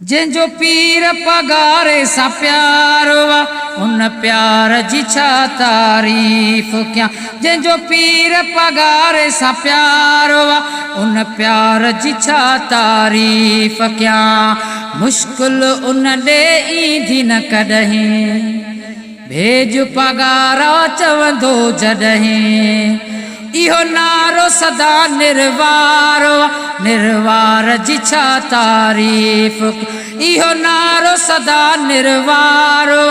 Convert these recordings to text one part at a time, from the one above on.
जंहिंजो पीर पगारे सां प्यारो आ उन प्यार जी छा तारीफ़ कयां। जंहिंजो पीर पगारे सां प्यारो आ उन प्यार जी छा तारीफ़ कयां। मुश्किल उन ॾे ईंदी न कॾहिं, भेज पगारा चवंदो जॾहिं। इहो नारो सदा निर्वारो, निर्वार जी छा तारीफ़। इहो नारो सदा निर्वारो,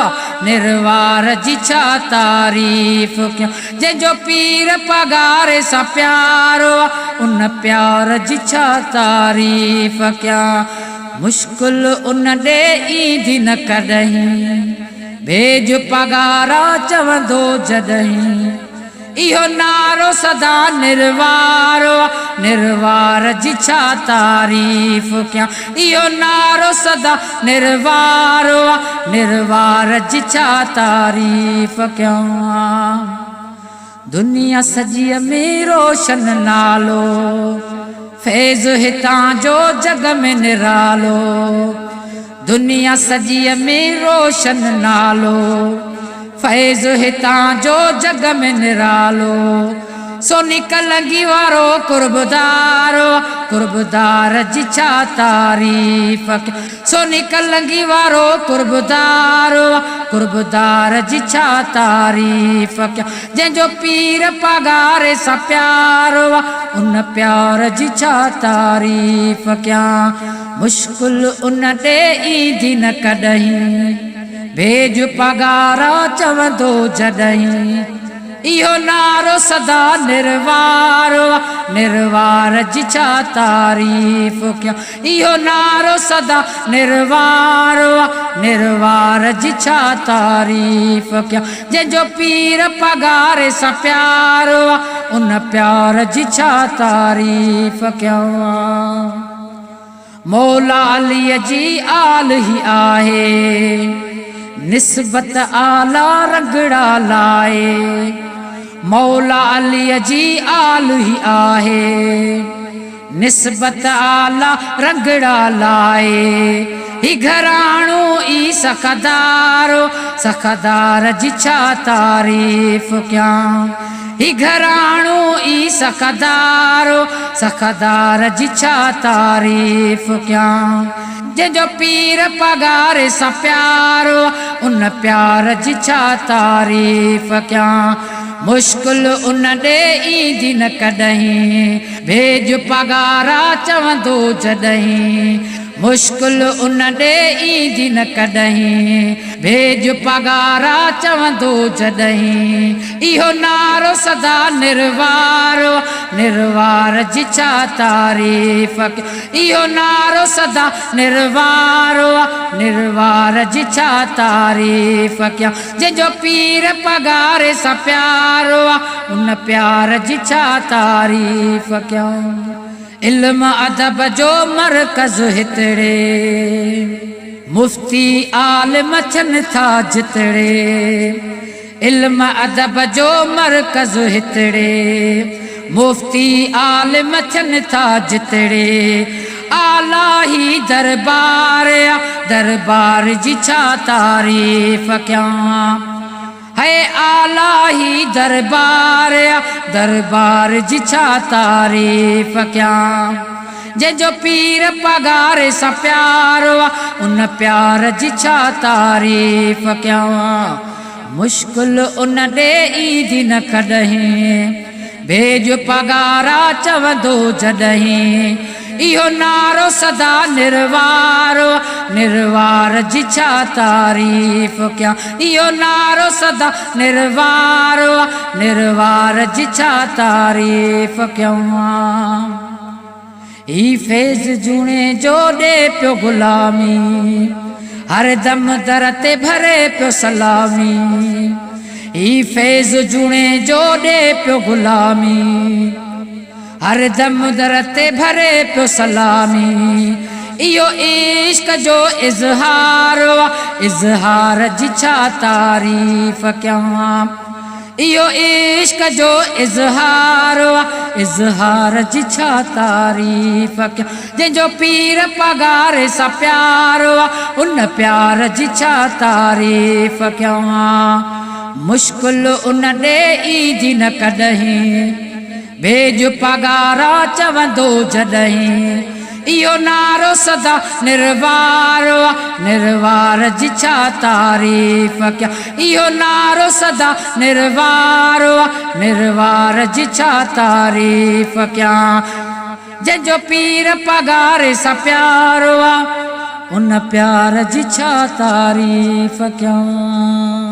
निर्वार जी छा तारीफ़ कयां। जंहिंजो पीर पगारे सां प्यारो उन प्यार जी छा तारीफ़ कयां। मुश्किल उन ॾे ईंदी न कॾहिं, भेज पगारा चवंदो जॾहिं। इहो नारो सदा निर्वारो, निर्वार जी छा तारीफ़ कयां। इहो नारो सदा निर्वारो, निर्वार जी छा तारीफ़ कयां। दुनिया सॼीअ में रोशन नालो, फैज़ हितां जो जग में निरालो। दुनिया सॼीअ में रोशन नालो, फैज़ हितां जो जग में निरालो। सोनी कलंगी वारो कुर्बदारो, कुर्बदार जी छा तारीफ़। सोनी कलंगी वारो कुर्बदारो, कुर्बदार जी छा तारीफ़। जंहिंजो पीर पगारे सां प्यारो उन प्यार जी छा तारीफ़ कयां। मुश्किल उन ॾे ईंदी न कॾहिं, भेज पगारा चवंदो जॾहिं। इहो नारो सदा निर्वारो, निर्वार जी छा तारीफ़ कयां। इहो नारो सदा निर्वारो, निर्वार जी छा तारीफ़ कयां। जंहिंजो पीर पगारे सां प्यारो उन प्यार जी छा तारीफ़ कयां। मौला अलीअ जी आल ही आहे, निस्बत आला रंगड़ा लाए। मौला अलीअ जी आल ही आहे, निस्बत आला रंगड़ा लाए। ही घराणो ई सखदारो, सखदार जी छा तारीफ़ कयां। ही घराणो ई सखदारो, सखदार जी छा तारीफ़ कयां। जंहिंजो पीर पगारे सां प्यारो उन प्यार जी छा तारीफ़ कयां। मुश्किल उन ॾे ईंदी न कॾहिं, भेज पगारा चवंदो जॾहिं। मुश्किल उन ॾे ईंदी न कॾहिं, भेज पगारा चवंदो जॾहिं। इहो नारो सदा निर्वारो, निर्वार जी छा तारीफ़। इहो नारो सदा निर्वारो, निर्वार जी छा तारीफ़ कयां। जंहिंजो पीर पगारे सां प्यारो उन प्यार जी छा तारीफ़ कयां। इल्म अदब जो मरकज़ हितड़े, मुफ्ती आलिम थियनि था जितड़े। इल्म अदब जो मरकज़ हितड़े, मुफ्ती आलिम थियनि था जितड़े। आला ही दरबार, दरबार जी छा तारीफ़ कयां। है आला ही दरबार, दरबार जी छा तारीफ़ कयां। जंहिंजो पीर पगारे सां प्यारो उन प्यार जी छा तारीफ़ कयां। मुश्किल उन ॾे ईंदी न कॾहिं, भेज पगारा चवंदो जॾहिं। इहो नारो सदा निर्वारो, निर्वार जी छा तारीफ़ कयां। इहो नारो सदा निर्वारो, निर्वार जी छा तारीफ़ कयां। ही फैज़ जूणे जो ॾे पियो गुलामी, हर दम दर ते भरे पियो सलामी। ही फैज़ जूणे जो ॾे पियो गुलामी, हर दम दर ते भरे पियो सलामी। इहो इश्क जो इज़हार, इज़हार जी छा तारीफ़ कयां। इहो इश्क जो इज़हार इज़हार जी छा तारीफ़ कयां जंहिंजो पीर पगार सां प्यार उन प्यार जी छा तारीफ़ कयां मुश्किल उन ॾे ईंदी न कॾहिं भेज पगारा चवंदो जॾहिं इहो नारो सदा निर्वार निर्वार जी छा तारीफ़ कयां इहो नारो सदा निर्वार निर्वार जी छा तारीफ़ कयां जंहिंजो पीर पगार सां प्यार उन प्यार जी छा तारीफ़ कयां।